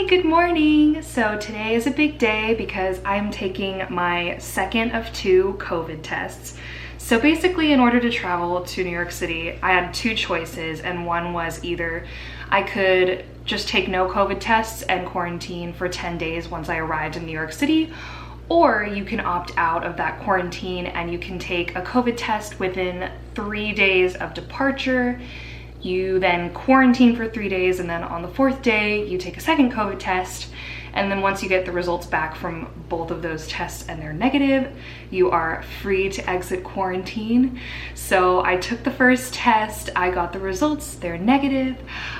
Good morning. So today is a big day because I'm taking my second of 2 COVID tests. So basically, in order to travel to New York City, I had 2 choices, and one was either I could just take no COVID tests and quarantine for 10 days once I arrived in New York City, or you can opt out of that quarantine and you can take a COVID test within 3 days of departure. You then quarantine for 3 days, and then on the 4th day, you take a second COVID test. And then once you get the results back from both of those tests and they're negative, you are free to exit quarantine. So I took the first test, I got the results, they're negative.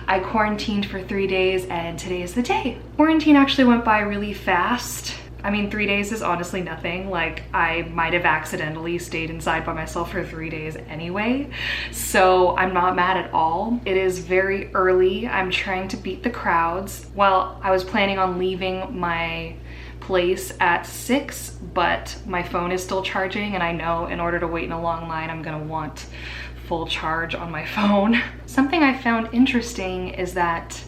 I quarantined for 3 days, and today is the day. Quarantine actually went by really fast. I mean, 3 days is honestly nothing. Like, I might have accidentally stayed inside by myself for 3 days anyway, so I'm not mad at all. It is very early. I'm trying to beat the crowds. Well, I was planning on leaving my place at 6, but my phone is still charging, and I know in order to wait in a long line, I'm gonna want full charge on my phone. Something I found interesting is that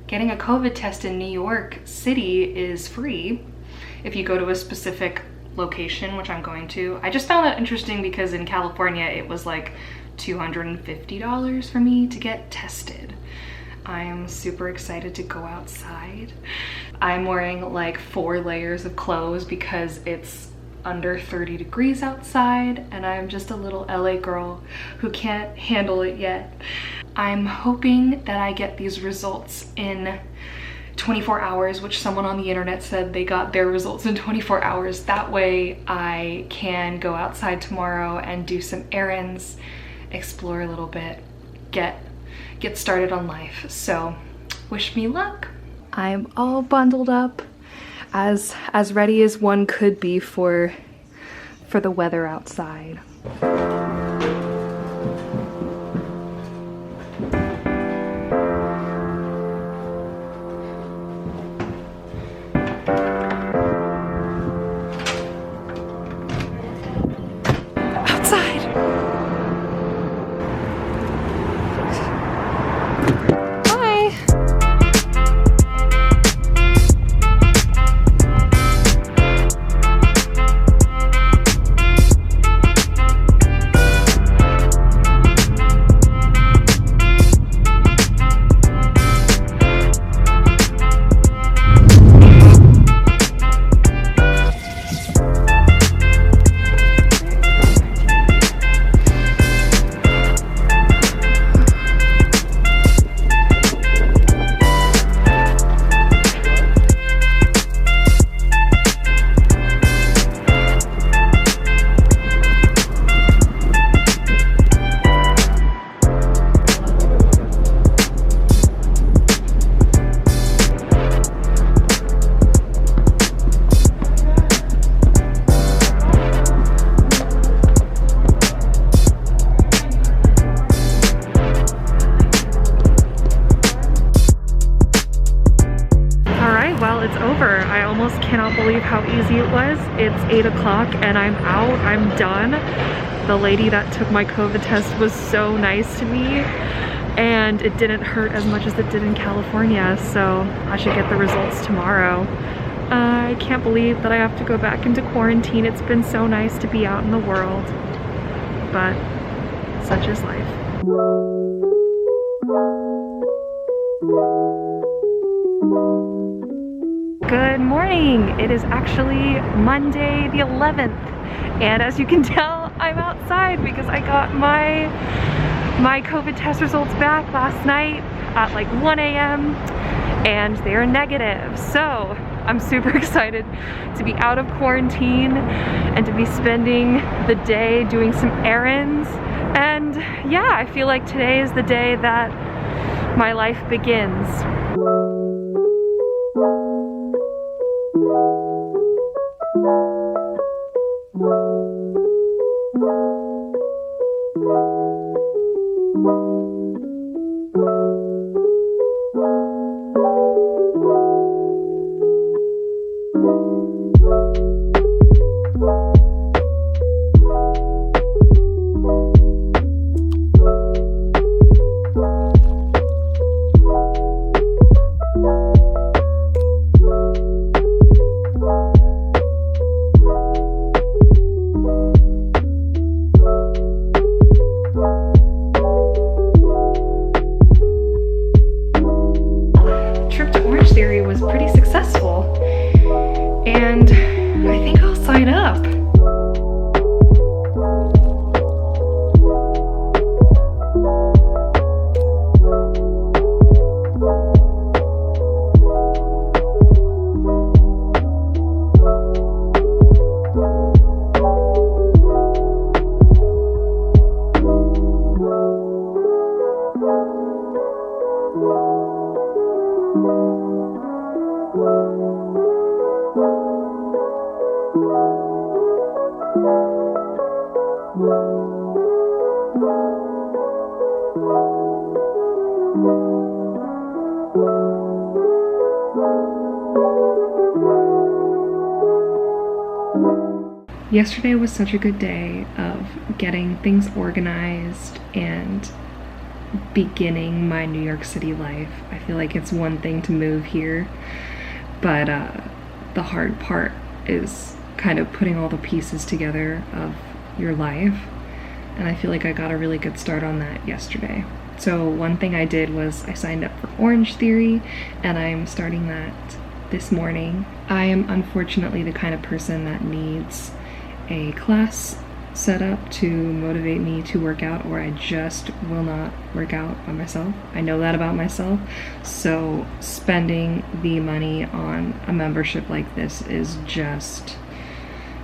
getting a COVID test in New York City is free if you go to a specific location, which I'm going to. I just found that interesting because in California, it was like $250 for me to get tested. I am super excited to go outside. I'm wearing like 4 layers of clothes because it's under 30 degrees outside, and I'm just a little LA girl who can't handle it yet. I'm hoping that I get these results in 24 hours, which someone on the internet said they got their results in 24 hours. That way I can go outside tomorrow and do some errands, explore a little bit, get started on life. So wish me luck. I'm all bundled up, as ready as one could be for the weather outside. Cannot believe how easy it was. It's 8 o'clock and I'm out. I'm done. The lady that took my COVID test was so nice to me, and it didn't hurt as much as it did in California, so I should get the results tomorrow. I can't believe that I have to go back into quarantine. It's been so nice to be out in the world, but such is life. Good morning. It is actually Monday the 11th, and as you can tell, I'm outside because I got my COVID test results back last night at like 1 a.m. and they're negative. So I'm super excited to be out of quarantine and to be spending the day doing some errands. And yeah, I feel like today is the day that my life begins. Yesterday was such a good day of getting things organized and beginning my New York City life. I feel like it's one thing to move here, but the hard part is kind of putting all the pieces together of your life, and I feel like I got a really good start on that yesterday. So one thing I did was I signed up for Orange Theory, and I'm starting that this morning. I am unfortunately the kind of person that needs a class set up to motivate me to work out, or I just will not work out by myself. I know that about myself, so spending the money on a membership like this is just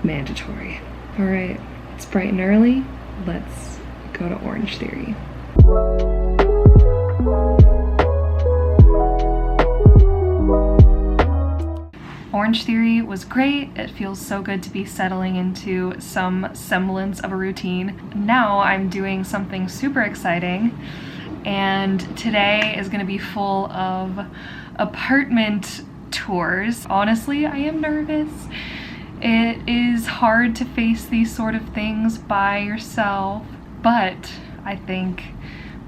mandatory. All right, it's bright and early. Let's go to Orange Theory. Orange Theory was great. It feels so good to be settling into some semblance of a routine. Now I'm doing something super exciting, and today is going to be full of apartment tours. Honestly, I am nervous. It is hard to face these sort of things by yourself, but I think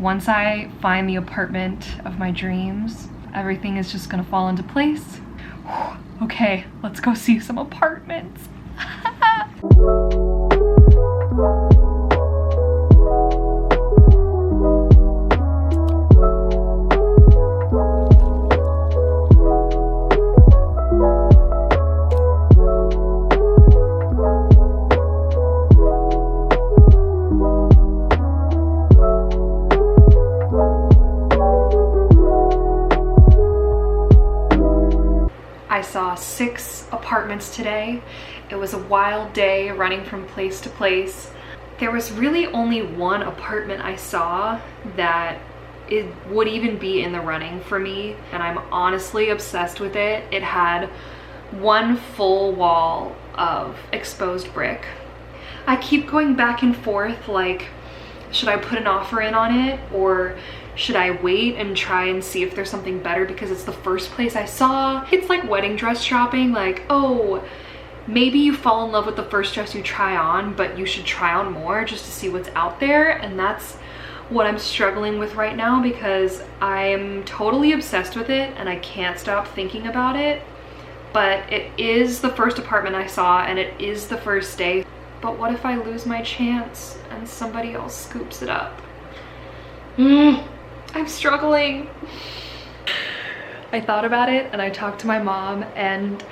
once I find the apartment of my dreams, everything is just going to fall into place. Okay, let's go see some apartments. I saw 6 apartments today. It was a wild day running from place to place. There was really only one apartment I saw that it would even be in the running for me, and I'm honestly obsessed with it. It had one full wall of exposed brick. I keep going back and forth, like, should I put an offer in on it, or should I wait and try and see if there's something better because it's the first place I saw? It's like wedding dress shopping, like, oh, maybe you fall in love with the first dress you try on, but you should try on more just to see what's out there. And that's what I'm struggling with right now, because I'm totally obsessed with it and I can't stop thinking about it. But it is the first apartment I saw and it is the first day. But what if I lose my chance and somebody else scoops it up? I'm struggling. I thought about it and I talked to my mom and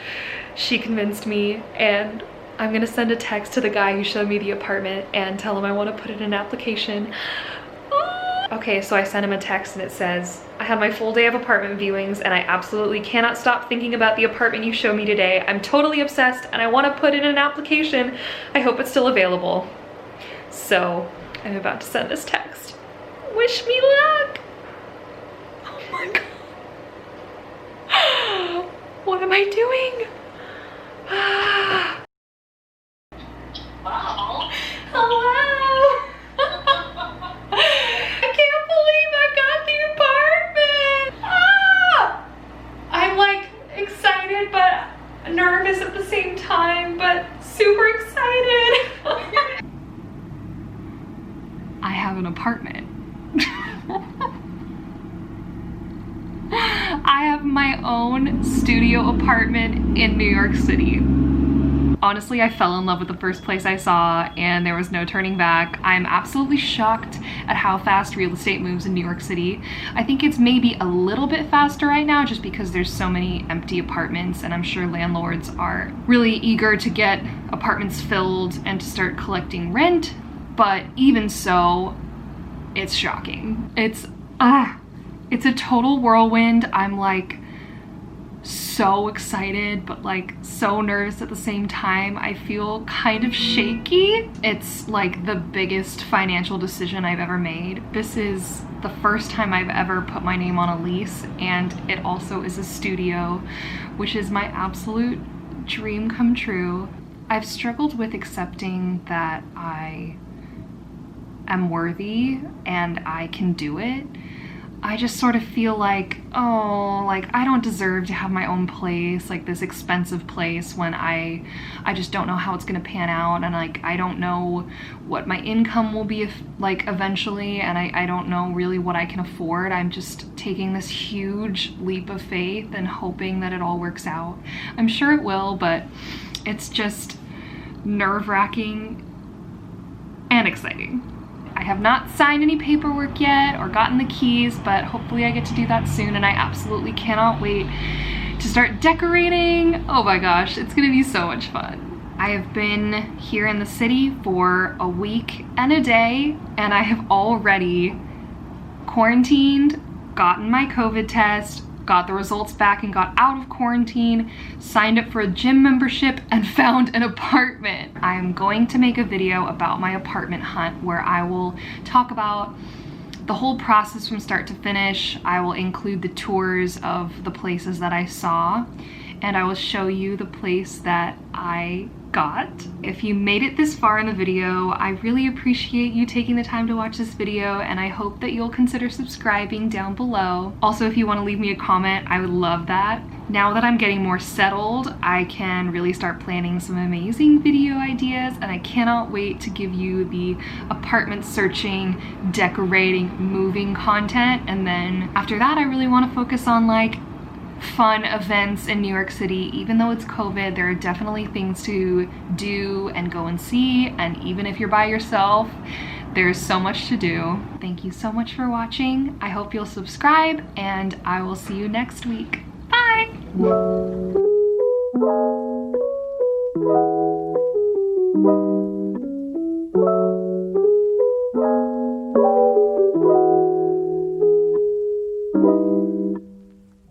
she convinced me, and I'm gonna send a text to the guy who showed me the apartment and tell him I want to put in an application. Okay, so I sent him a text and it says, I had my full day of apartment viewings and I absolutely cannot stop thinking about the apartment you showed me today. I'm totally obsessed and I want to put in an application. I hope it's still available. So I'm about to send this text. Wish me luck. Oh my God. What am I doing? Wow. Hello. I can't believe I got the apartment. I'm like excited but nervous at the same time, but super excited. I have an apartment. I have my own studio apartment in New York City. Honestly, I fell in love with the first place I saw and there was no turning back. I'm absolutely shocked at how fast real estate moves in New York City. I think it's maybe a little bit faster right now just because there's so many empty apartments, and I'm sure landlords are really eager to get apartments filled and to start collecting rent. But even so, it's shocking. It's a total whirlwind. I'm like so excited but like so nervous at the same time. I feel kind of shaky. It's like the biggest financial decision I've ever made. This is the first time I've ever put my name on a lease, and it also is a studio, which is my absolute dream come true. I've struggled with accepting that I am worthy and I can do it. I just sort of feel like, oh, like I don't deserve to have my own place, like this expensive place, when I just don't know how it's gonna pan out, and like I don't know what my income will be like eventually, and I don't know really what I can afford. I'm just taking this huge leap of faith and hoping that it all works out. I'm sure it will, but it's just nerve-wracking and exciting. I have not signed any paperwork yet or gotten the keys, but hopefully I get to do that soon, and I absolutely cannot wait to start decorating. Oh my gosh, it's gonna be so much fun. I have been here in the city for a week and a day, and I have already quarantined, gotten my COVID test, got the results back and got out of quarantine, signed up for a gym membership, and found an apartment. I'm going to make a video about my apartment hunt where I will talk about the whole process from start to finish. I will include the tours of the places that I saw, and I will show you the place that I got. If you made it this far in the video, I really appreciate you taking the time to watch this video, and I hope that you'll consider subscribing down below. Also, if you want to leave me a comment, I would love that. Now that I'm getting more settled, I can really start planning some amazing video ideas, and I cannot wait to give you the apartment searching, decorating, moving content. And then after that, I really want to focus on like fun events in New York City. Even though it's COVID, there are definitely things to do and go and see, and even if you're by yourself, there's so much to do. Thank you so much for watching. I hope you'll subscribe, and I will see you next week. Bye!